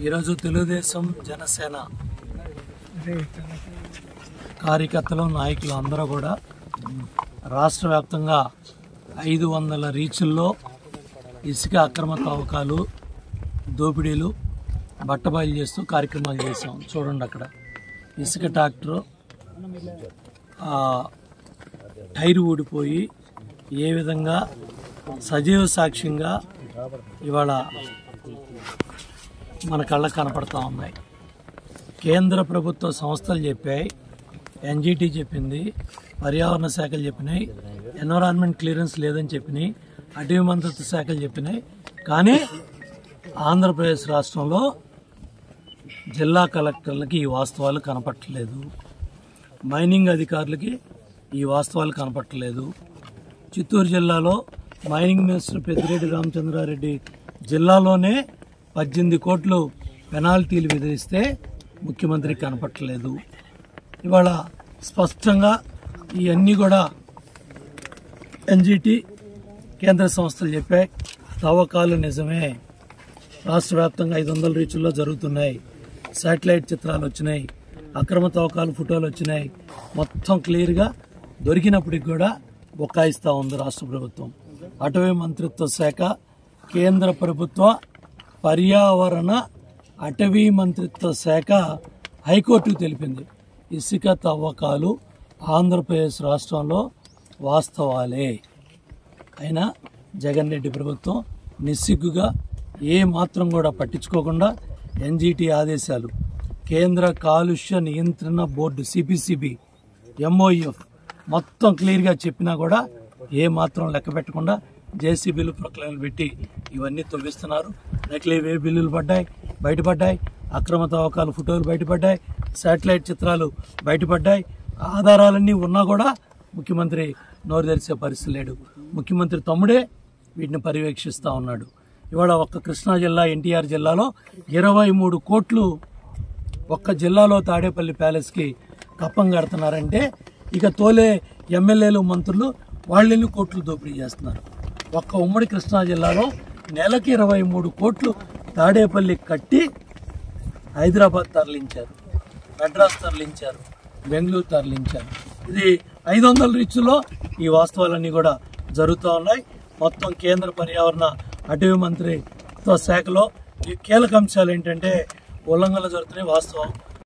ఈరోజు తెలుగుదేశం జనసేన కార్యకర్తలు నాయకులు అందరూ కూడా రాష్ట్ర వ్యాప్తంగా 500 రీచుల్లో ఇసుక అక్రమ తవ్వకాలు దోపిడీలు బట్టబయలు చేస్తూ కార్యక్రమాలు చేసాం. చూడండి, అక్కడ ఇసుక ట్రాక్టర్ టైర్ ఊడిపోయి ఏ విధంగా సజీవ సాక్ష్యంగా ఇవాళ మన కళ్ళకు కనపడతా ఉన్నాయి. కేంద్ర ప్రభుత్వ సంస్థలు చెప్పాయి, ఎన్జిటి చెప్పింది, పర్యావరణ శాఖలు చెప్పినాయి, ఎన్విరాన్మెంట్ క్లియరెన్స్ లేదని చెప్పినాయి, అటవీ మంత్రిత్వ శాఖలు చెప్పినాయి. కానీ ఆంధ్రప్రదేశ్ రాష్ట్రంలో జిల్లా కలెక్టర్లకి ఈ వాస్తవాలు కనపట్టలేదు, మైనింగ్ అధికారులకి ఈ వాస్తవాలు కనపట్టలేదు. చిత్తూరు జిల్లాలో మైనింగ్ మినిస్టర్ పెద్దిరెడ్డి రామచంద్రారెడ్డి జిల్లాలోనే 18 కోట్లు పెనాల్టీలు విధిస్తే ముఖ్యమంత్రికి కనపట్టలేదు. ఇవాళ స్పష్టంగా ఇవన్నీ కూడా ఎన్జిటి కేంద్ర సంస్థలు చెప్పాయి. తవ్వకాలు నిజమే, రాష్ట్ర వ్యాప్తంగా 500 రీచుల్లో జరుగుతున్నాయి. శాటిలైట్ చిత్రాలు వచ్చినాయి, అక్రమ తవ్వకాలు ఫోటోలు వచ్చినాయి. మొత్తం క్లియర్గా దొరికినప్పటికి కూడా బొక్కాయిస్తూ ఉంది రాష్ట్ర ప్రభుత్వం. అటవీ మంత్రిత్వ శాఖ, కేంద్ర ప్రభుత్వ పర్యావరణ అటవీ మంత్రిత్వ శాఖ హైకోర్టుకు తెలిపింది, ఇసుక తవ్వకాలు ఆంధ్రప్రదేశ్ రాష్ట్రంలో వాస్తవాలే. అయినా జగన్ రెడ్డి ప్రభుత్వం నిస్సిగ్గుగా ఏ మాత్రం కూడా పట్టించుకోకుండా ఎన్జిటి ఆదేశాలు, కేంద్ర కాలుష్య నియంత్రణ బోర్డు సిపిసిబి, ఎంఓఎఫ్ మొత్తం క్లియర్గా చెప్పినా కూడా ఏ మాత్రం లెక్క పెట్టకుండా జేసీబీలు ప్రొక్లైన్లు పెట్టి ఇవన్నీ తవ్విస్తున్నారు. నకిలీ వే బిల్లులు బయటపడ్డాయి, అక్రమ తవ్వకాలు ఫోటోలు బయటపడ్డాయి, శాటిలైట్ చిత్రాలు బయటపడ్డాయి. ఆధారాలన్నీ ఉన్నా కూడా ముఖ్యమంత్రి నోరు తెరిచే పరిస్థితి లేడు. ముఖ్యమంత్రి తమ్ముడే వీటిని పర్యవేక్షిస్తూ ఉన్నాడు. ఇవాళ ఒక్క కృష్ణా జిల్లా, ఎన్టీఆర్ జిల్లాలో 23 కోట్లు ఒక్క జిల్లాలో తాడేపల్లి ప్యాలెస్కి కప్పం కడుతున్నారంటే ఇక తోలే ఎమ్మెల్యేలు మంత్రులు వాళ్ళని కోట్లు దోపిడీ చేస్తున్నారు. ఒక్క ఉమ్మడి కృష్ణా జిల్లాలో నెలకి 23 కోట్లు తాడేపల్లి కట్టి హైదరాబాద్ తరలించారు, మెడ్రాస్ తరలించారు, బెంగళూరు తరలించారు. ఇది 500 రీచ్లో ఈ వాస్తవాలన్నీ కూడా జరుగుతూ ఉన్నాయి. మొత్తం కేంద్ర పర్యావరణ అటవీ మంత్రిత్వ శాఖలో ఈ కీలక అంశాలు ఏంటంటే ఉల్లంఘనలు జరుగుతున్నాయి వాస్తవం.